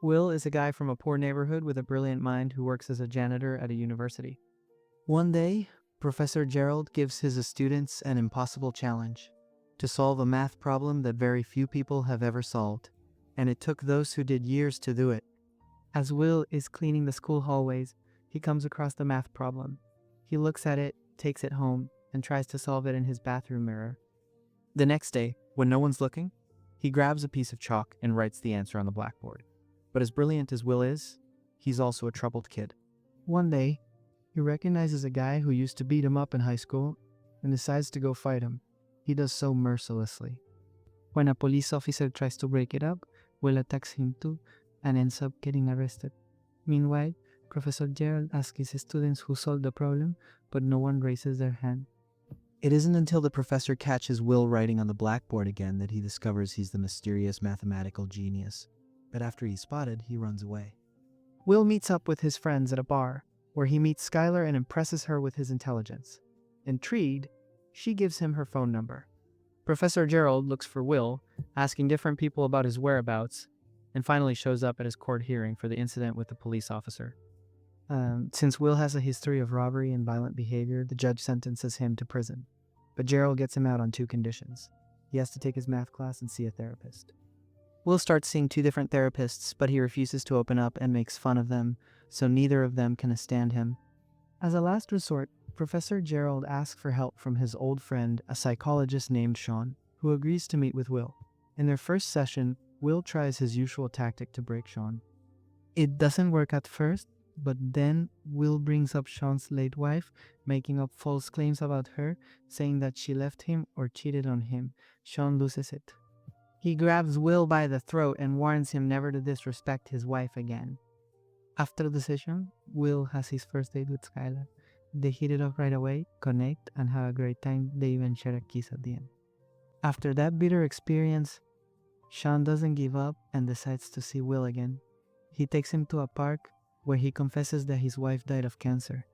Will is a guy from a poor neighborhood with a brilliant mind who works as a janitor at a university. One day, Professor Gerald gives his students an impossible challenge to solve a math problem that very few people have ever solved, and it took those who did years to do it. As Will is cleaning the school hallways, he comes across the math problem. He looks at it, takes it home, and tries to solve it in his bathroom mirror. The next day, when no one's looking, he grabs a piece of chalk and writes the answer on the blackboard. But as brilliant as Will is, he's also a troubled kid. One day, he recognizes a guy who used to beat him up in high school and decides to go fight him. He does so mercilessly. When a police officer tries to break it up, Will attacks him too and ends up getting arrested. Meanwhile, Professor Gerald asks his students who solved the problem, but no one raises their hand. It isn't until the professor catches Will writing on the blackboard again that he discovers he's the mysterious mathematical genius. But after he's spotted, he runs away. Will meets up with his friends at a bar, where he meets Skylar and impresses her with his intelligence. Intrigued, she gives him her phone number. Professor Gerald looks for Will, asking different people about his whereabouts, and finally shows up at his court hearing for the incident with the police officer. Since Will has a history of robbery and violent behavior, the judge sentences him to prison. But Gerald gets him out on two conditions. He has to take his math class and see a therapist. Will starts seeing two different therapists, but he refuses to open up and makes fun of them, so neither of them can stand him. As a last resort, Professor Gerald asks for help from his old friend, a psychologist named Sean, who agrees to meet with Will. In their first session, Will tries his usual tactic to break Sean. It doesn't work at first, but then Will brings up Sean's late wife, making up false claims about her, saying that she left him or cheated on him. Sean loses it. He grabs Will by the throat and warns him never to disrespect his wife again. After the session, Will has his first date with Skylar. They hit it off right away, connect, and have a great time. They even share a kiss at the end. After that bitter experience, Sean doesn't give up and decides to see Will again. He takes him to a park where he confesses that his wife died of cancer.